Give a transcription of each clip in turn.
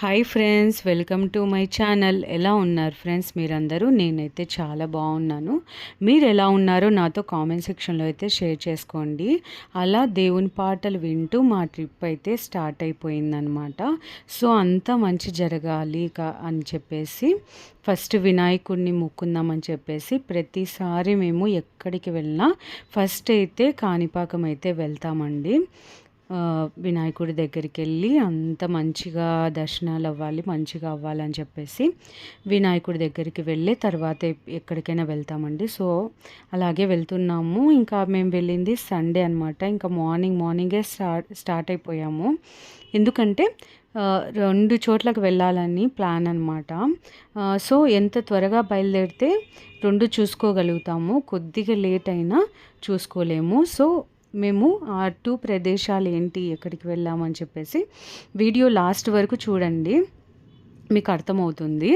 Hi friends, welcome to my channel. ఎలా ఉన్నారు friends మీరందరూ? నేనైతే చాలా బాగున్నాను. మీరు ఎలా ఉన్నారో నాతో కామెంట్ సెక్షన్లో అయితే షేర్ చేసుకోండి. అలా దేవుని పాటలు వింటూ మా ట్రిప్ అయితే స్టార్ట్ అయిపోయిందనమాట. సో అంతా మంచి జరగాలి అని చెప్పేసి ఫస్ట్ వినాయకుడిని మొక్కుందామని చెప్పేసి ప్రతిసారి మేము ఎక్కడికి వెళ్ళినా ఫస్ట్ అయితే కాణిపాకం అయితే వెళ్తామండి. వినాయకుడి దగ్గరికి వెళ్ళి అంత మంచిగా దర్శనాలు అవ్వాలి, మంచిగా అవ్వాలని చెప్పేసి వినాయకుడి దగ్గరికి వెళ్ళి తర్వాత ఎక్కడికైనా వెళ్తామండి. సో అలాగే వెళ్తున్నాము. ఇంకా మేము వెళ్ళింది సండే అనమాట. ఇంకా మార్నింగే స్టార్ట్ అయిపోయాము. ఎందుకంటే 2 చోట్లకు వెళ్ళాలని ప్లాన్ అనమాట. సో ఎంత త్వరగా బయలుదేరితే 2 చూసుకోగలుగుతాము, కొద్దిగా లేట్ అయినా చూసుకోలేము. సో మేము ఆ 2 ప్రదేశాలు ఏంటి, ఎక్కడికి వెళ్ళామని చెప్పేసి వీడియో లాస్ట్ వరకు చూడండి, మీకు అర్థమవుతుంది.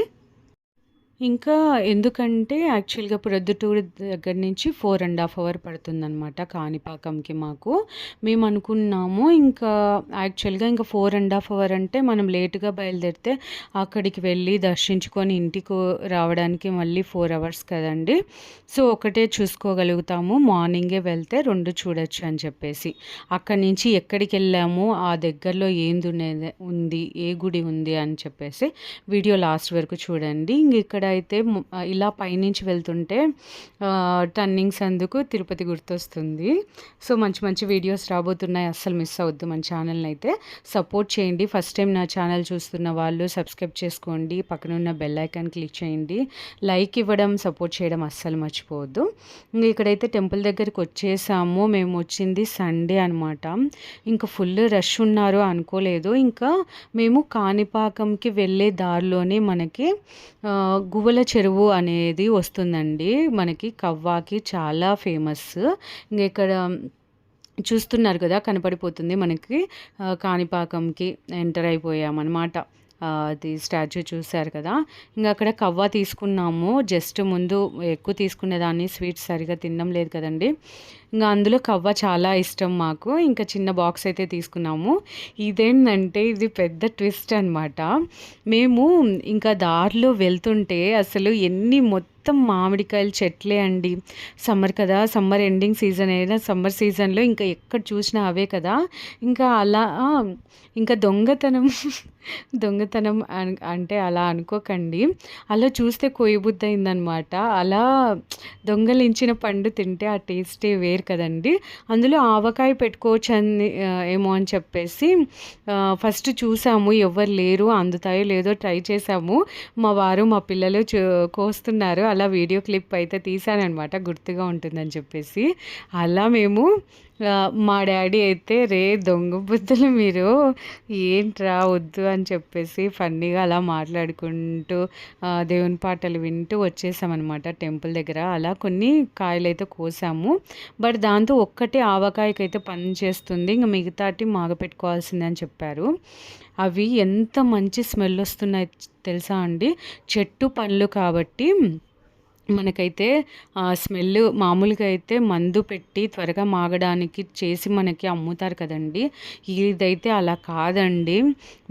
ఇంకా ఎందుకంటే యాక్చువల్గా ప్రొద్దుటూరు దగ్గర నుంచి 4.5 అవర్ పడుతుందన్నమాట కాణిపాకంకి మాకు. మేము అనుకున్నాము ఇంకా యాక్చువల్గా ఇంకా 4.5 అవర్ అంటే మనం లేటుగా బయలుదేరితే అక్కడికి వెళ్ళి దర్శించుకొని ఇంటికి రావడానికి మళ్ళీ 4 అవర్స్ కదండి. సో ఒకటే చూసుకోగలుగుతాము, మార్నింగే వెళ్తే 2 చూడొచ్చు అని చెప్పేసి అక్కడి నుంచి ఎక్కడికి వెళ్ళాము, ఆ దగ్గరలో ఏంది ఉంది, ఏ గుడి ఉంది అని చెప్పేసి వీడియో లాస్ట్ వరకు చూడండి. ఇక్కడ అయితే ఇలా పైనుంచి వెళ్తుంటే టర్నింగ్స్ అందుకు తిరుపతి గుర్తొస్తుంది. సో మంచి మంచి వీడియోస్ రాబోతున్నాయి, అస్సలు మిస్ అవద్దు. మన ఛానల్ని అయితే సపోర్ట్ చేయండి. ఫస్ట్ టైం నా ఛానల్ చూస్తున్న వాళ్ళు సబ్స్క్రైబ్ చేసుకోండి, పక్కన ఉన్న బెల్ ఐకాన్ క్లిక్ చేయండి, లైక్ ఇవ్వడం, సపోర్ట్ చేయడం అస్సలు మర్చిపోవద్దు. ఇక్కడైతే టెంపుల్ దగ్గరికి వచ్చేసాము. మేము వచ్చింది సండే అనమాట. ఇంకా ఫుల్ రష్ ఉన్నారు అనుకోలేదు. ఇంకా మేము కాణిపాకంకి వెళ్ళే దారిలోనే మనకి గువ్వల చెరువు అనేది వస్తుందండి. మనకి కవ్వాకి చాలా ఫేమస్. ఇంకా ఇక్కడ చూస్తున్నారు కదా, కనపడిపోతుంది మనకి. కాణిపాకంకి ఎంటర్ అయిపోయామన్నమాట. అది స్టాచ్యూ చూశారు కదా. ఇంకా అక్కడ కవ్వ తీసుకున్నాము. జస్ట్ ముందు ఎక్కువ తీసుకునేదాన్ని, స్వీట్స్ సరిగా తినడం లేదు కదండి. ఇంకా అందులో కవ్వ చాలా ఇష్టం మాకు. ఇంకా చిన్న బాక్స్ అయితే తీసుకున్నాము. ఇదేంటంటే ఇది పెద్ద ట్విస్ట్ అనమాట. మేము ఇంకా దారిలో వెళ్తుంటే అసలు మొత్తం మామిడికాయల చెట్లే అండి. సమ్మర్ కదా, సమ్మర్ ఎండింగ్ సీజన్ అయినా సమ్మర్ సీజన్లో ఇంకా ఎక్కడ చూసినా అవే కదా. ఇంకా అలా ఇంకా దొంగతనం అంటే అలా అనుకోకండి, అలా చూస్తే కొయ్యబుద్ధి అయిందనమాట. అలా దొంగలించిన పండు తింటే ఆ టేస్టే వేరు కదండి. అందులో ఆవకాయ పెట్టుకోవచ్చు ఏమో అని చెప్పేసి ఫస్ట్ చూసాము, ఎవరు లేరు, అందుతాయో లేదో ట్రై చేసాము. మా వారు మా పిల్లలు కోస్తున్నారు. అలా వీడియో క్లిప్ అయితే తీసానమాట, గుర్తుగా ఉంటుందని చెప్పేసి. అలా మేము మా డాడీ అయితే దొంగ బుద్ధులు మీరు, ఏంట్రా వద్దు అని చెప్పేసి ఫన్నీగా అలా మాట్లాడుకుంటూ దేవుని పాటలు వింటూ వచ్చేసామన్నమాట టెంపుల్ దగ్గర. అలా కొన్ని కాయలు అయితే కోసాము. బట్ దాంతో ఒక్కటి ఆవకాయకైతే పని చేస్తుంది, ఇంకా మిగతాటి మాగపెట్టుకోవాల్సిందే అని చెప్పారు. అవి ఎంత మంచి స్మెల్ వస్తున్నాయి తెలుసా అండి. చెట్టు పండ్లు కాబట్టి మనకైతే స్మెల్ మామూలుగా అయితే మందు పెట్టి త్వరగా మాగడానికి చేసి మనకి అమ్ముతారు కదండి. ఇదైతే అలా కాదండి.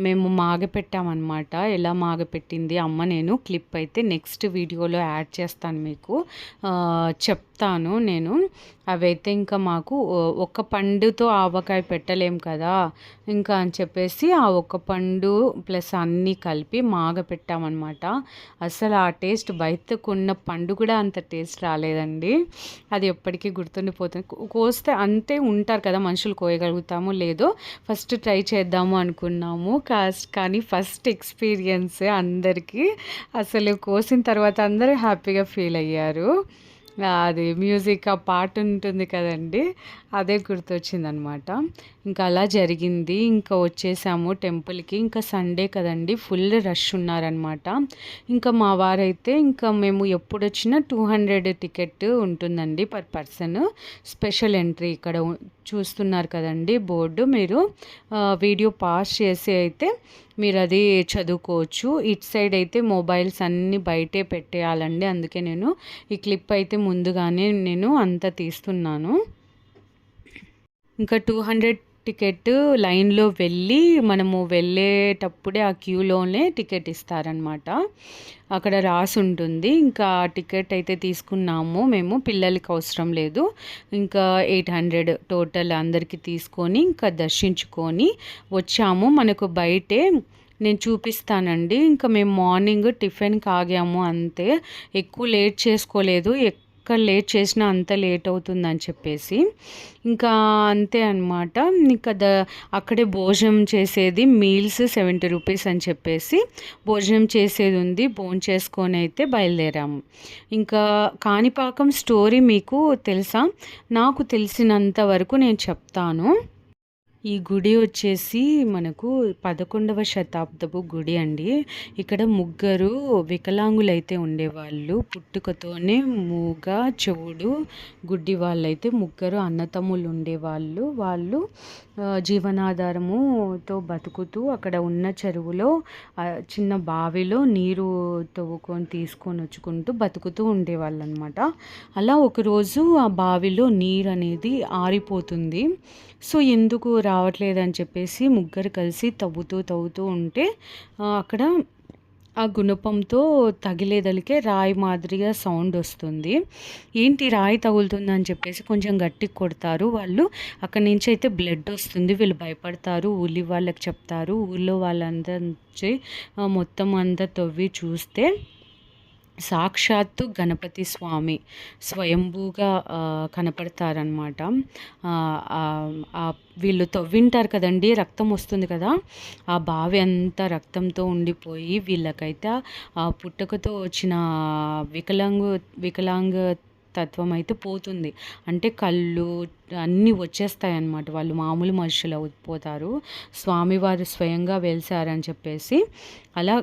మేము మాగపెట్టామన్నమాట. ఎలా మాగపెట్టింది అమ్మ, నేను క్లిప్ అయితే నెక్స్ట్ వీడియోలో యాడ్ చేస్తాను, మీకు చెప్తాను నేను. అవైతే ఇంకా మాకు ఒక పండుతో ఆవకాయ పెట్టలేం కదా, ఇంకా అని చెప్పేసి ఆ ఒక పండు ప్లస్ అన్నీ కలిపి మాగ పెట్టామన్నమాట. అసలు ఆ టేస్ట్ బయటకున్న పండు కూడా అంత టేస్ట్ రాలేదండి. అది ఎప్పటికీ గుర్తుండిపోతుంది. కోస్తే అంతే ఉంటారు కదా మనుషులు, కోయగలుగుతాము లేదో ఫస్ట్ ట్రై చేద్దాము అనుకున్నాము. కానీ ఫస్ట్ ఎక్స్పీరియన్స్ అందరికీ. అసలు కోసిన తర్వాత అందరూ హ్యాపీగా ఫీల్ అయ్యారు. అది మ్యూజిక్, ఆ పాట ఉంటుంది కదండి, అదే గుర్తొచ్చిందనమాట. ఇంకా అలా జరిగింది. ఇంకా వచ్చేసాము టెంపుల్కి. ఇంకా సండే కదండి, ఫుల్ రష్ ఉన్నారనమాట. ఇంకా మా వారైతే ఇంకా మేము ఎప్పుడు వచ్చినా 200 టికెట్ ఉంటుందండి పర్ పర్సన్, స్పెషల్ ఎంట్రీ. ఇక్కడ చూస్తున్నారు కదండి బోర్డు, మీరు వీడియో పాస్ చేసి అయితే మీరు అది చదువుకోవచ్చు. ఇటు సైడ్ అయితే మొబైల్స్ అన్నీ బయటే పెట్టేయాలండి. అందుకే నేను ఈ క్లిప్ అయితే ముందుగానే నేను అంతా తీస్తున్నాను. ఇంకా 200 టికెట్ లైన్‌లో వెళ్ళి మనము వెళ్ళేటప్పుడే ఆ క్యూలోనే టికెట్ ఇస్తారనమాట. అక్కడ రాసుంటుంది. ఇంకా ఆ టికెట్ అయితే తీసుకున్నాము మేము. పిల్లలకి అవసరం లేదు. ఇంకా 800 టోటల్ అందరికి తీసుకొని ఇంకా దర్శించుకొని వచ్చాము. మనకు బయటే నేను చూపిస్తానండి. ఇంకా మేము మార్నింగ్ టిఫిన్‌కి ఆగాము అంతే. ఎక్కువ లేట్ చేసుకోలేదు. ఎక్కడ లేట్ చేసినా అంత లేట్ అవుతుందని చెప్పేసి. ఇంకా అంతే అనమాట. ఇంకా అక్కడే భోజనం చేసేది మీల్స్ 70 రూపీస్ అని చెప్పేసి భోజనం చేసేది ఉంది. భోంచేసుకొని అయితే బయలుదేరాము. ఇంకా కాణిపాకం స్టోరీ మీకు తెలుసా? నాకు తెలిసినంత వరకు నేను చెప్తాను. ఈ గుడి వచ్చేసి మనకు 11వ శతాబ్దపు గుడి అండి. ఇక్కడ ముగ్గురు వికలాంగులైతే ఉండేవాళ్ళు. పుట్టుకతోనే మూగ, చెవుడు, గుడ్డి వాళ్ళైతే ముగ్గురు అన్నతమ్ములు ఉండేవాళ్ళు. వాళ్ళు జీవనాధారముతో బతుకుతూ అక్కడ ఉన్న చెరువులో చిన్న బావిలో నీరు తవ్వుకొని తీసుకొని వచ్చుకుంటూ బతుకుతూ ఉండేవాళ్ళు అనమాట. అలా ఒకరోజు ఆ బావిలో నీరు అనేది ఆరిపోతుంది. సో ఎందుకు రావట్లేదని చెప్పేసి ముగ్గురు కలిసి తవ్వుతూ ఉంటే అక్కడ ఆ గుణపంతో తగిలేదలికే రాయి మాదిరిగా సౌండ్ వస్తుంది. ఏంటి రాయి తగులుతుందని చెప్పేసి కొంచెం గట్టిగా కొడతారు వాళ్ళు. అక్కడి నుంచి అయితే బ్లడ్ వస్తుంది. వీళ్ళు భయపడతారు. ఊళ్ళో వాళ్ళకి చెప్తారు. ఊళ్ళో వాళ్ళందరూ వచ్చి మొత్తం అంతా తవ్వి చూస్తే సాక్షాత్తు గణపతి స్వామి స్వయంభూగా కనపడతారనమాట. వీళ్ళు తవ్వింటారు కదండి, రక్తం వస్తుంది కదా, ఆ బావి అంతా రక్తంతో ఉండిపోయి వీళ్ళకైతే ఆ పుట్టుకతో వచ్చిన వికలాంగ తత్వం అయితే పోతుంది. అంటే కళ్ళు అన్నీ వచ్చేస్తాయి అన్నమాట. వాళ్ళు మామూలు మనుషులు అయిపోతారు. స్వామివారు స్వయంగా వెలిసారని చెప్పేసి అలా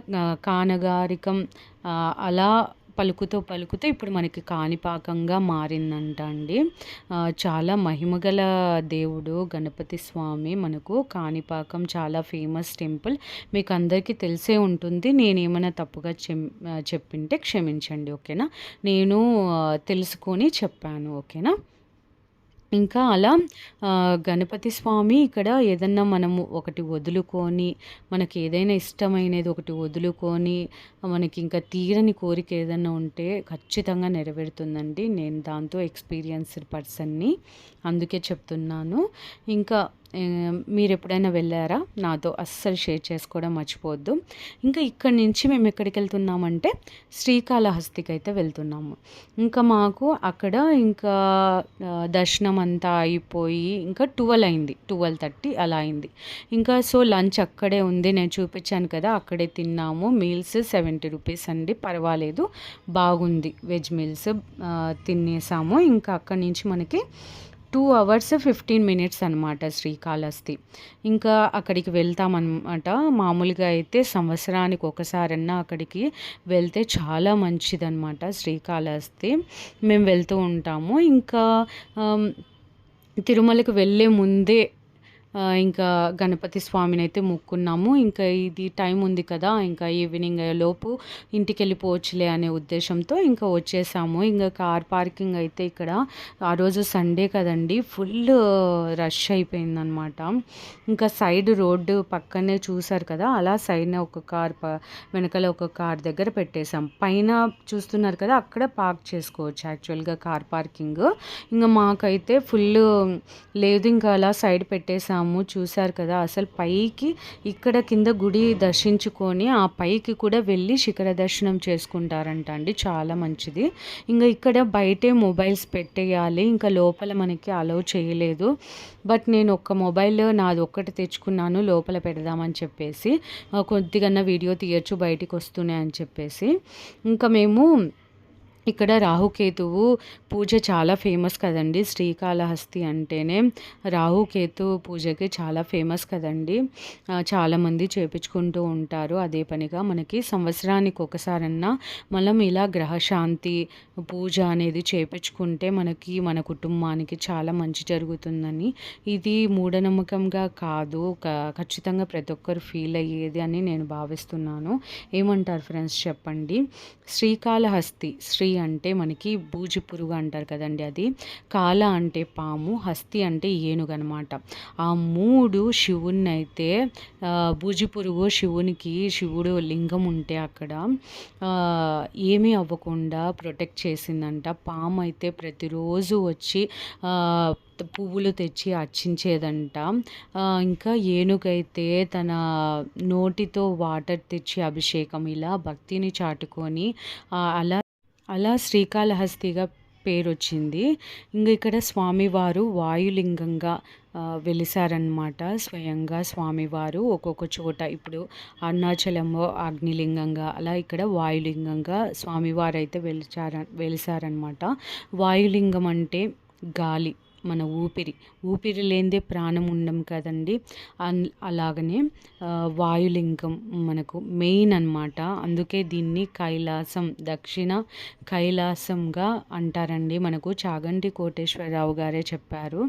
కానగారికం అలా పలుకుతూ ఇప్పుడు మనకి కాణిపాకంగా మారిందంట అండి. చాలా మహిమగల దేవుడు గణపతి స్వామి. మనకు కాణిపాకం చాలా ఫేమస్ టెంపుల్. మీకు అందరికీ తెలిసే ఉంటుంది. నేనేమైనా తప్పుగా చెప్పింటే క్షమించండి, ఓకేనా? నేను తెలుసుకొని చెప్పాను, ఓకేనా? ఇంకా అలా గణపతి స్వామి ఇక్కడ ఏదన్నా మనము ఒకటి వదులుకొని, మనకి ఏదైనా ఇష్టమైనది ఒకటి వదులుకొని, మనకి ఇంకా తీరని కోరిక ఏదన్నా ఉంటే ఖచ్చితంగా నెరవేరుతుందండి. నేను దాంతో ఎక్స్పీరియన్స్డ్ పర్సన్ని, అందుకే చెప్తున్నాను. ఇంకా మీరు ఎప్పుడైనా వెళ్ళారా? నాతో అస్సలు షేర్ చేసుకోవడం మర్చిపోవద్దు. ఇంకా ఇక్కడి నుంచి మేము ఎక్కడికి వెళ్తున్నామంటే శ్రీకాళహస్తికి అయితే వెళ్తున్నాము. ఇంకా మాకు అక్కడ ఇంకా దర్శనం అంతా అయిపోయి ఇంకా 12 అయింది, 12:30 అలా అయింది. ఇంకా సో లంచ్ అక్కడే ఉంది, నేను చూపించాను కదా, అక్కడే తిన్నాము. మీల్స్ 70 రూపీస్ అండి, పర్వాలేదు, బాగుంది. వెజ్ మీల్స్ తినేసాము. ఇంకా అక్కడి నుంచి మనకి 2 hours 15 minutes అనమాట శ్రీకాళహస్తి. ఇంకా అక్కడికి వెళ్తామన్నమాట. మామూలుగా అయితే సంవత్సరానికి ఒకసారన్నా అక్కడికి వెళ్తే చాలా మంచిదన్నమాట శ్రీకాళహస్తి. మేము వెళ్తూ ఉంటాము. ఇంకా తిరుమలకి వెళ్ళే ముందే ఇంకా గణపతి స్వామిని అయితే మొక్కున్నాము. ఇంకా ఇది టైం ఉంది కదా, ఇంకా ఈవినింగ్ లోపు ఇంటికి వెళ్ళిపోవచ్చులే అనే ఉద్దేశంతో ఇంకా వచ్చేసాము. ఇంకా కార్ పార్కింగ్ అయితే ఇక్కడ ఆ రోజు సండే కదండి, ఫుల్ రష్ అయిపోయిందనమాట. ఇంకా సైడ్ రోడ్డు పక్కనే చూసారు కదా, అలా సైడ్న ఒక కార్ వెనకాల ఒక కార్ దగ్గర పెట్టేశాం. పైన చూస్తున్నారు కదా, అక్కడ పార్క్ చేసుకోవచ్చు యాక్చువల్గా కార్ పార్కింగ్. ఇంకా మాకైతే ఫుల్ లేదు, ఇంకా అలా సైడ్ పెట్టేసాము. చూశారు కదా, అసలు పైకి ఇక్కడ కింద గుడి దర్శించుకొని ఆ పైకి కూడా వెళ్ళి శిఖర దర్శనం చేసుకుంటారంట అండి, చాలా మంచిది. ఇంకా ఇక్కడ బయటే మొబైల్స్ పెట్టేయాలి, ఇంకా లోపల మనకి అలౌ చేయలేదు. బట్ నేను ఒక్క మొబైల్ నాది ఒక్కటి తెచ్చుకున్నాను లోపల పెడదామని చెప్పేసి. కొద్దిగా వీడియో తీయచ్చు బయటికి వస్తున్నాయి అని చెప్పేసి. ఇంకా మేము ఇక్కడ రాహుకేతువు పూజ చాలా ఫేమస్ కదండి. శ్రీకాళహస్తి అంటేనే రాహుకేతు పూజకి చాలా ఫేమస్ కదండి. చాలామంది చేపించుకుంటూ ఉంటారు అదే పనిగా. మనకి సంవత్సరానికి ఒకసారన్నా మనం ఇలా గ్రహశాంతి పూజ అనేది చేపించుకుంటే మనకి, మన కుటుంబానికి చాలా మంచి జరుగుతుందని, ఇది మూఢనమ్మకంగా కాదు, ఖచ్చితంగా ప్రతి ఒక్కరు ఫీల్ అయ్యేది అని నేను భావిస్తున్నాను. ఏమంటారు ఫ్రెండ్స్ చెప్పండి? శ్రీకాళహస్తి, శ్రీ అంటే మనకి బూజి పురుగు అంటారు కదండి అది. కాల అంటే పాము, హస్తి అంటే ఏనుగు అనమాట. ఆ 3 శివున్నయితే బూజి పురుగు శివుడు లింగం ఉంటే అక్కడ ఏమీ అవ్వకుండా ప్రొటెక్ట్ చేసిందంట. పాము అయితే ప్రతిరోజు వచ్చి పువ్వులు తెచ్చి అర్చించేదంట. ఇంకా ఏనుగైతే తన నోటితో వాటర్ తెచ్చి అభిషేకం, ఇలా భక్తిని చాటుకొని అలా అలా శ్రీకాళహస్తిగా పేరొచ్చింది. ఇంక ఇక్కడ స్వామివారు వాయులింగంగా వెలిసారనమాట. స్వయంగా స్వామివారు ఒక్కొక్క చోట, ఇప్పుడు అరుణాచలంలో అగ్నిలింగంగా, అలా ఇక్కడ వాయులింగంగా స్వామివారైతే వెలిసారనమాట. వాయులింగం అంటే గాలి, మన ఊపిరి లేనిదే ప్రాణం ఉండం కదండి. అలాగనే వాయులింగం మనకు మెయిన్ అనమాట. అందుకే దీన్ని కైలాసం, దక్షిణ కైలాసంగా అంటారండి. మనకు చాగంటి కోటేశ్వరరావు గారే చెప్పారు.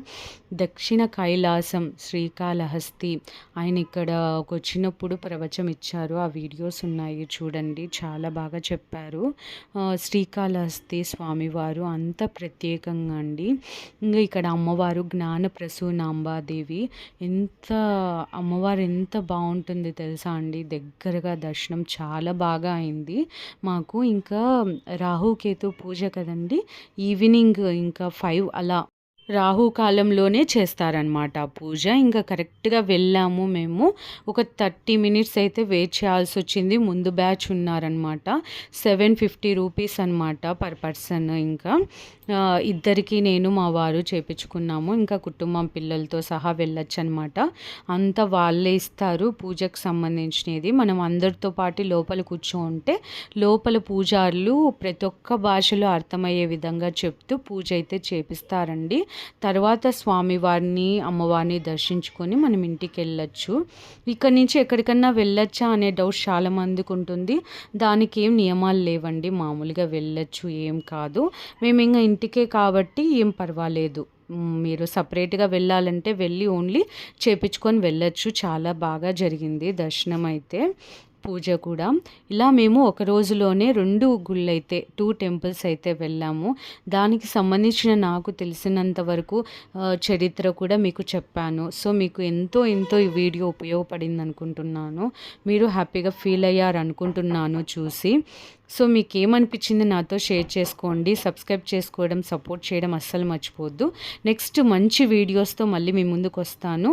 దక్షిణ కైలాసం శ్రీకాళహస్తి. ఆయన ఇక్కడ వచ్చినప్పుడు ప్రవచనం ఇచ్చారు. ఆ వీడియోస్ ఉన్నాయి చూడండి, చాలా బాగా చెప్పారు. శ్రీకాళహస్తి స్వామివారు అంత ప్రత్యేకంగా అండి. ఇంకా ఇక్కడ అమ్మవారు జ్ఞానప్రసూనాంబాదేవి, అమ్మవారు ఎంత బాగుంటుంది తెలుసా అండి. దగ్గరగా దర్శనం చాలా బాగా అయింది మాకు. ఇంకా రాహుకేతు పూజ కదండి, ఈవినింగ్ ఇంకా 5 అలా రాహుకాలంలోనే చేస్తారనమాట ఆ పూజ. ఇంకా కరెక్ట్గా వెళ్ళాము మేము. ఒక 30 మినిట్స్ అయితే వెయిట్ చేయాల్సి వచ్చింది. ముందు బ్యాచ్ ఉన్నారనమాట. 750 రూపీస్ అనమాట పర్ పర్సన్. ఇంకా ఇద్దరికి నేను మా వారు చేపించుకున్నాము. ఇంకా కుటుంబం పిల్లలతో సహా వెళ్ళొచ్చు అనమాట. అంతా వాళ్ళే ఇస్తారు పూజకు సంబంధించినది. మనం అందరితో పాటు లోపల కూర్చోంటే లోపల పూజారులు ప్రతి ఒక్క భాషలో అర్థమయ్యే విధంగా చెప్తూ పూజ అయితే చేపిస్తారండి. తర్వాత స్వామివారిని అమ్మవారిని దర్శించుకొని మనం ఇంటికి వెళ్ళొచ్చు. ఇక్కడ నుంచి ఎక్కడికన్నా వెళ్ళొచ్చా అనే డౌట్ చాలామందికి ఉంటుంది. దానికి ఏం నియమాలు లేవండి, మామూలుగా వెళ్ళొచ్చు, ఏం కాదు. మేము ఇంకా ఇంటికే కాబట్టి ఏం పర్వాలేదు. మీరు సపరేట్గా వెళ్ళాలంటే వెళ్ళి ఓన్లీ చేపించుకొని వెళ్ళొచ్చు. చాలా బాగా జరిగింది దర్శనం అయితే, పూజ కూడా. ఇలా మేము ఒక రోజులోనే 2 గుళ్ళు అయితే 2 టెంపుల్స్ అయితే వెళ్ళాము. దానికి సంబంధించిన నాకు తెలిసినంత వరకు చరిత్ర కూడా మీకు చెప్పాను. సో మీకు ఎంతో ఈ వీడియో ఉపయోగపడింది అనుకుంటున్నాను. మీరు హ్యాపీగా ఫీల్ అయ్యారు అనుకుంటున్నాను చూసి. సో మీకు ఏమనిపించింది నాతో షేర్ చేసుకోండి. సబ్స్క్రైబ్ చేసుకోవడం, సపోర్ట్ చేయడం అస్సలు మర్చిపోవద్దు. నెక్స్ట్ మంచి వీడియోస్తో మళ్ళీ మీ ముందుకు వస్తాను.